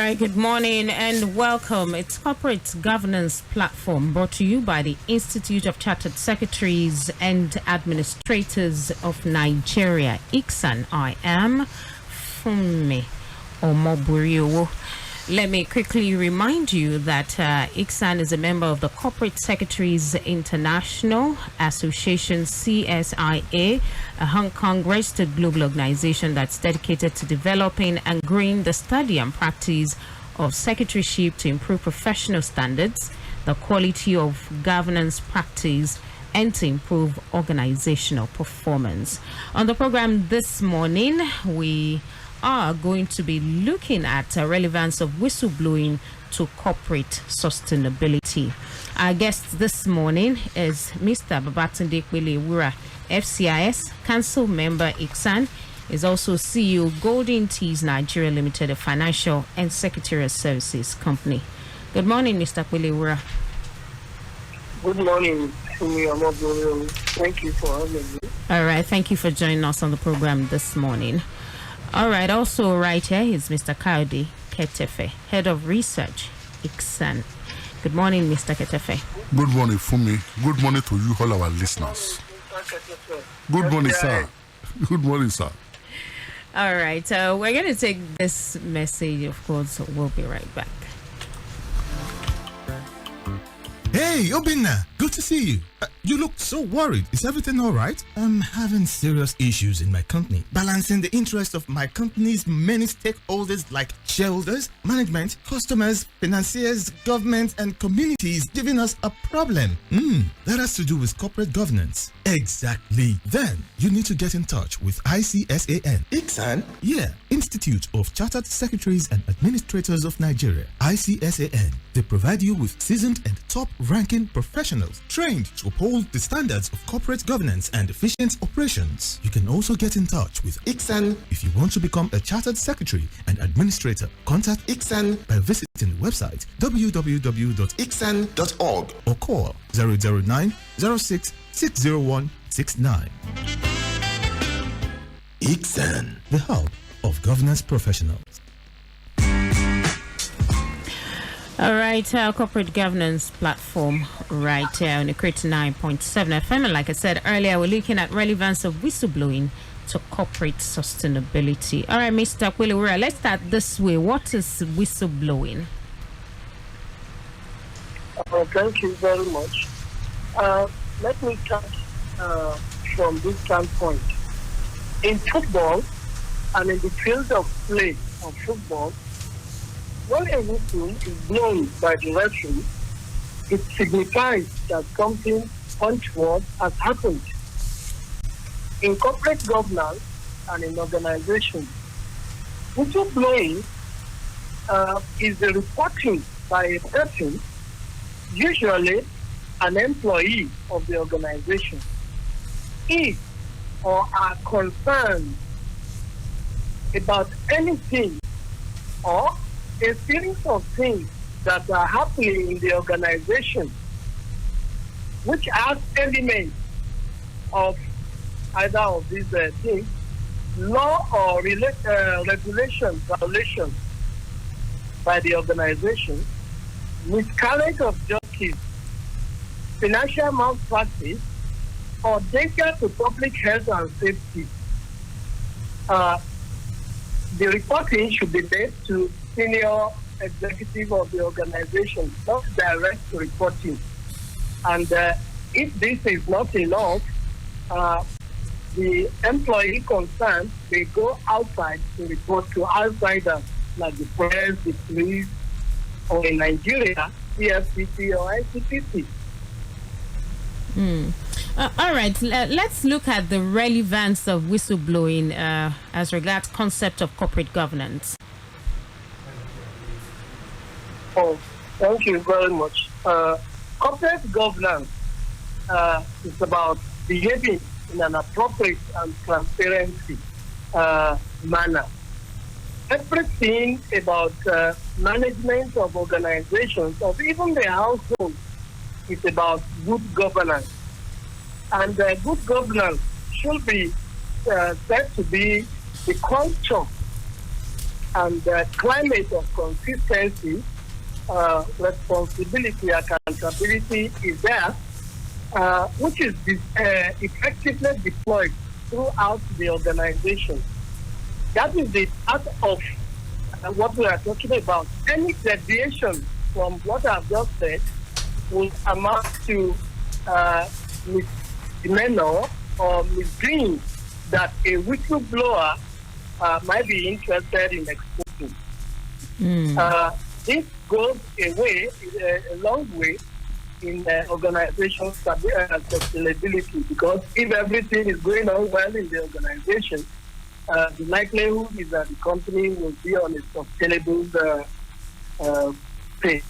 right, good morning and welcome. It's Corporate Governance Platform brought to you by the Institute of Chartered Secretaries and Administrators of Nigeria, ICSAN. I am Funmi Omoburiwo. Let me quickly remind you that ICSAN is a member of the Corporate Secretaries International Association, CSIA, a Hong Kong registered global organization that's dedicated to developing and growing the study and practice of secretaryship to improve professional standards, the quality of governance practice, and to improve organizational performance. On the program this morning, we are going to be looking at the relevance of whistleblowing to corporate sustainability. Our guest this morning is Mr. Babatunde Kwelewura, FCIS Council Member ICSAN, is also CEO Golden Teas Nigeria Limited, a financial and secretarial services company. Good morning, Mr. Kwelewura. Good morning, Fumi. Thank you for having me. All right, thank you for joining us on the program this morning. All right, also right here is Mr. Kaudi Ketefe, Head of Research, ICSAN. Good morning, Mr. Ketefe. Good morning, Fumi. Good morning to you, all our listeners. Good morning, sir. Good morning, sir. All right, we're going to take this message, of course. We'll be right back. Hey, Obinna, good to see you. You look so worried. Is everything all right? I'm having serious issues in my company, balancing the interests of my company's many stakeholders like shareholders, management, customers, financiers, government, and communities giving us a problem. That has to do with corporate governance. Exactly. Then you need to get in touch with ICSAN. ICSAN? Yeah, Institute of Chartered Secretaries and Administrators of Nigeria. ICSAN. They provide you with seasoned and top-ranking professionals trained to uphold the standards of corporate governance and efficient operations. You can also get in touch with ICSAN if you want to become a chartered secretary and administrator. Contact ICSAN by visiting the website www.icsan.org or call 009 06 601 69. ICSAN, the hub of governance professionals. All right, our corporate governance platform right here on the 9.7 FM. And like I said earlier, we're looking at relevance of whistleblowing to corporate sustainability. All right, Mr. Kwelewura, let's start this way. What is whistleblowing? Thank you very much. Let me start from this standpoint. In football and in the field of play of football, when a whistle is blown by the referee, it signifies that something untoward has happened. In corporate governance and in organizations, whistleblowing is the reporting by a person, usually an employee of the organization, if or are concerned about anything or a series of things that are happening in the organization which has elements of either of these things, law or regulation violations by the organization, miscarriage of justice, financial malpractice, or danger to public health and safety. The reporting should be made to senior executive of the organization, not direct reporting. And if this is not enough, the employee concerned may go outside to report to outsiders like the press, the police, or in Nigeria, CFCC or ICPC. All right, let's look at the relevance of whistleblowing as regards concept of corporate governance. Oh, thank you very much. Corporate governance is about behaving in an appropriate and transparency manner. Everything about management of organizations, of even the household, is about good governance. And good governance should be said to be the culture and the climate of consistency, responsibility, accountability is there, which is effectively deployed throughout the organization. That is the part of what we are talking about. Any deviation from what I've just said will amount to misdemeanor or misdemeanor that a whistleblower might be interested in exposing. This goes a long way in organization sustainability, because if everything is going on well in the organization, the likelihood is that the company will be on a sustainable pace.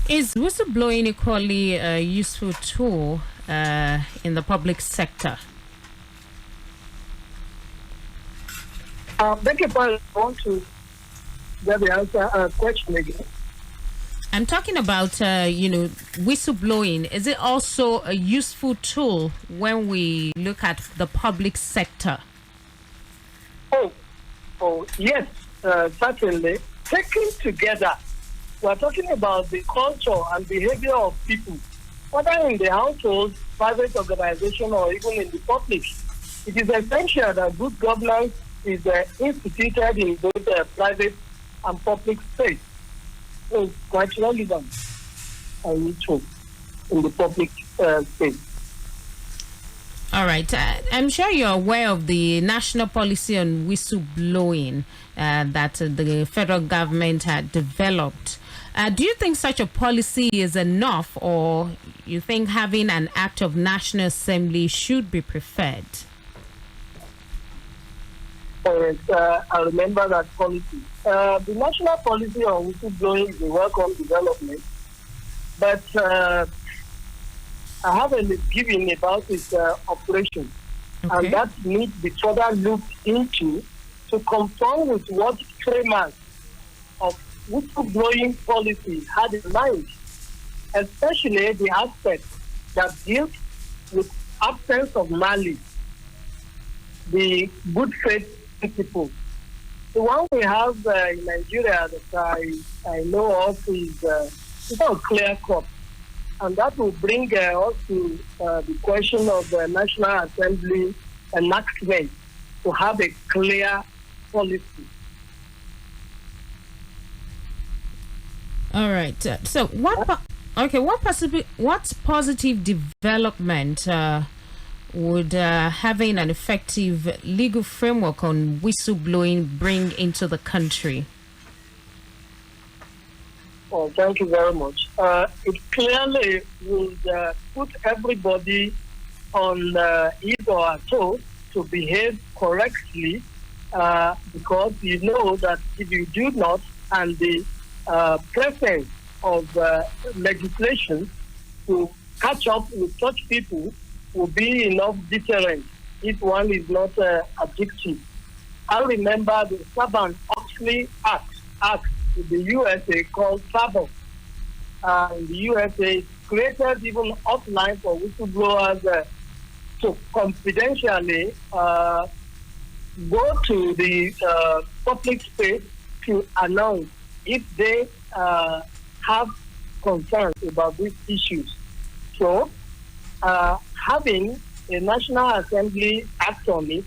Is whistleblowing equally a useful tool in the public sector? Beg your pardon, I want to get the answer question again. I'm talking about, whistleblowing. Is it also a useful tool when we look at the public sector? Oh, yes, certainly. Taken together, we are talking about the culture and behavior of people, whether in the household, private organization, or even in the public. It is essential that good governance is instituted in both private and public space. So it's quite relevant and useful in the public space. All right. I'm sure you're aware of the national policy on whistleblowing that the federal government had developed. Do you think such a policy is enough, or you think having an act of National Assembly should be preferred? I remember that policy. The national policy on whistleblowing is a welcome development, but I have a misgiving about its operation, and that needs to be further looked into to conform with what framers of whistleblowing policy had in mind, especially the aspects that deal with absence of malice, the good faith principle. The one we have in Nigeria that I know of is not clear cut, and that will bring us to the question of the National Assembly enactment to have a clear policy. All right. So what positive development would having an effective legal framework on whistleblowing bring into the country? Oh, thank you very much. It clearly would put everybody on his or her toes to behave correctly, because you know that if you do not, and the presence of legislation to catch up with such people will be enough deterrent if one is not addictive. I remember the Sarbanes-Oxley Act in the USA called SABO. In the USA, it created even hotline for whistleblowers to confidentially go to the public space to announce if they have concerns about these issues. So, having a National Assembly act on it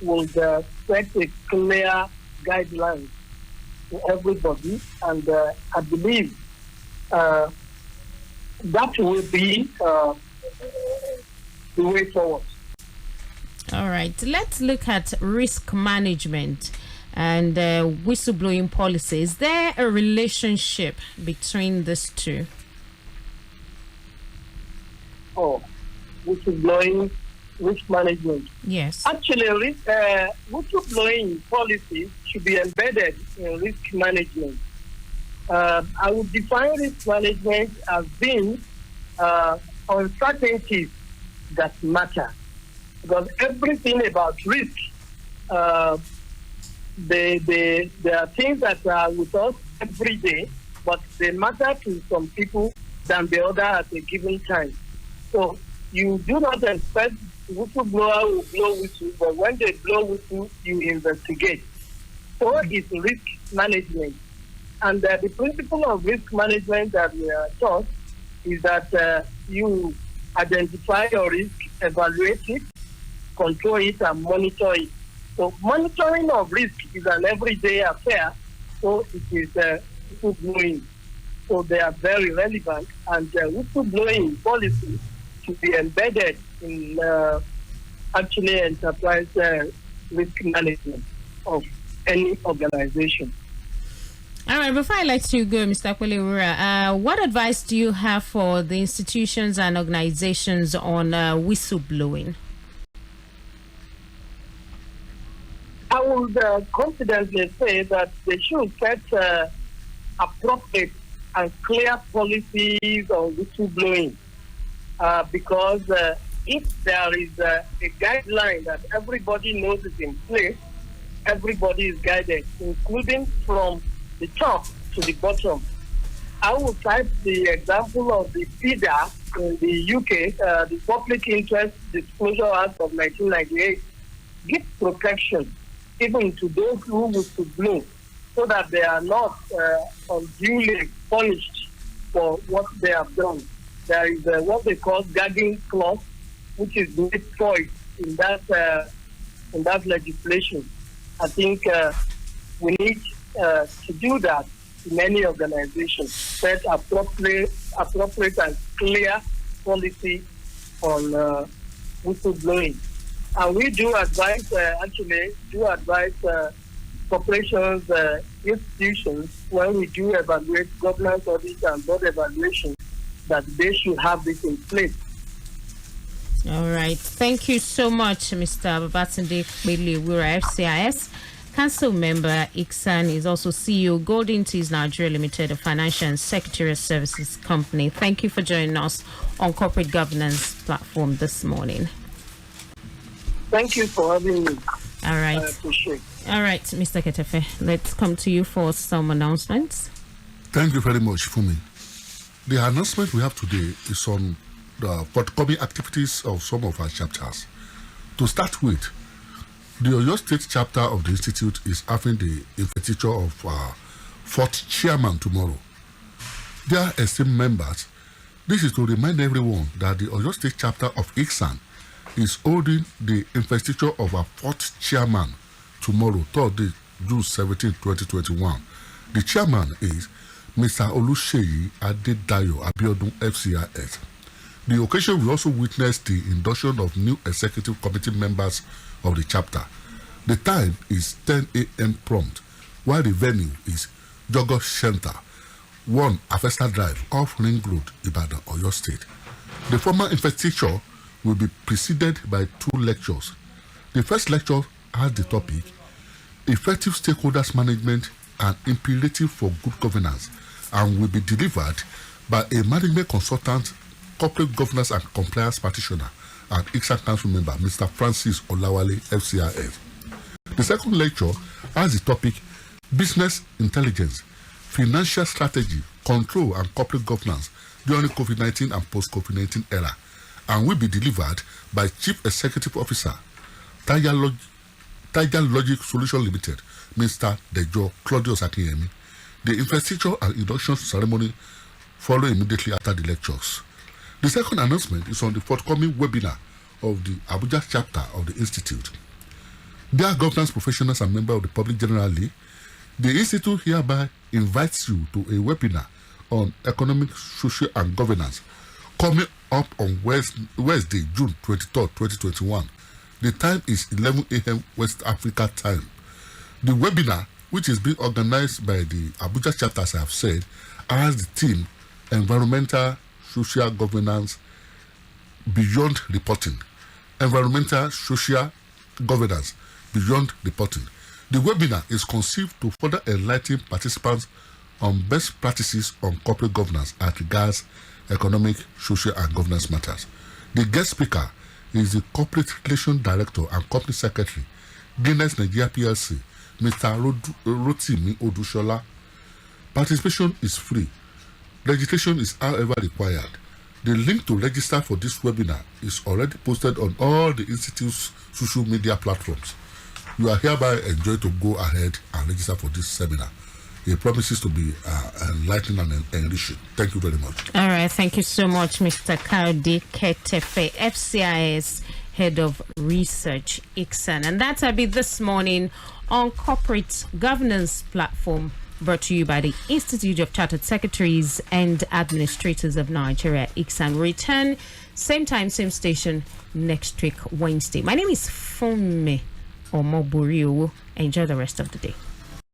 would set a clear guideline to everybody, and I believe that will be the way forward. All right, let's look at risk management and whistleblowing policy. Is there a relationship between these two? Oh, whistleblowing, risk management. Yes. Actually, whistleblowing policies should be embedded in risk management. I would define risk management as being uncertainties that matter. Because everything about risk, there are things that are with us every day, but they matter to some people than the other at a given time. So you do not expect the whistleblower will blow whistle, but when they blow whistle, you investigate. So is risk management. And the principle of risk management that we are taught is that you identify your risk, evaluate it, control it, and monitor it. So monitoring of risk is an everyday affair, so it is whistleblowing. So they are very relevant, and whistleblowing policy should be embedded in actually enterprise risk management of any organization. All right, before I let you go, Mr. Kwelewura, what advice do you have for the institutions and organizations on whistleblowing? I would confidently say that they should set appropriate and clear policies on whistleblowing because if there is a guideline that everybody knows is in place, everybody is guided, including from the top to the bottom. I will cite the example of the PIDA in the UK, the Public Interest Disclosure Act of 1998, gives protection even to those who whistleblow so that they are not unduly punished for what they have done. There is what they call gagging clause, which is made void in that legislation. I think we need to do that in any organization, set appropriate and clear policy on whistleblowing. And we do advise, corporations, institutions, when we do evaluate governance audit and board evaluation, that they should have this in place. All right. Thank you so much, Mr. Babatunde Kwelewura, FCIS. Council member Iksan is also CEO Golden Teas Nigeria Limited, a financial and secretarial services company. Thank you for joining us on Corporate Governance platform this morning. Thank you for having me. All right. I appreciate it. All right, Mr. Ketefe, let's come to you for some announcements. Thank you very much, Fumi. The announcement we have today is on the forthcoming activities of some of our chapters. To start with, the Oyo State chapter of the Institute is having the investiture of fourth chairman tomorrow. Dear esteemed members, this is to remind everyone that the Oyo State chapter of ICSAN is holding the investiture of our fourth chairman tomorrow, Thursday, June 17, 2021. The chairman is Mr. Oluseyi Adedayo Abiodun FCIS. The occasion will also witness the induction of new executive committee members of the chapter. The time is 10 a.m. prompt, while the venue is Jogos Center, 1 Afesta Drive, off Ring Road, Ibadan, Oyo State. The formal investiture will be preceded by 2 lectures. The first lecture has the topic, Effective Stakeholders Management and Imperative for Good Governance, and will be delivered by a management consultant, corporate governance and compliance practitioner, and ICSAN Council member, Mr. Francis Olawale, FCIS. The second lecture has the topic, Business Intelligence, Financial Strategy, Control and Corporate Governance during COVID-19 and post-COVID-19 era, and will be delivered by Chief Executive Officer, Tiger Logic Solution Limited, Mr. Dejo Claudius Akinyemi. The investiture and induction ceremony follow immediately after the lectures. The second announcement is on the forthcoming webinar of the Abuja chapter of the Institute. Dear governance professionals and members of the public generally, the Institute hereby invites you to a webinar on economic, social, and governance coming up on Wednesday, June 23, 2021. The time is 11 a.m. West Africa time. The webinar, which is being organized by the Abuja chapter, as I have said, has the theme Environmental Social Governance Beyond Reporting. Environmental Social Governance Beyond Reporting. The webinar is conceived to further enlighten participants on best practices on corporate governance as regards economic, social, and governance matters. The guest speaker is the Corporate Relations Director and Company Secretary, Guinness Nigeria PLC, Mr. Rotimi Odushola. Participation is free. Registration is, however, required. The link to register for this webinar is already posted on all the Institute's social media platforms. You are hereby enjoined to go ahead and register for this seminar. It promises to be enlightening and enriching. Thank you very much. All right. Thank you so much, Mr. Kaudi Ketefe, FCIS Head of Research, ICSAN. And that'll be this morning on Corporate Governance Platform, brought to you by the Institute of Chartered Secretaries and Administrators of Nigeria, ICSAN. Return same time, same station next week, Wednesday. My name is Funmi Omoburiu. Enjoy the rest of the day.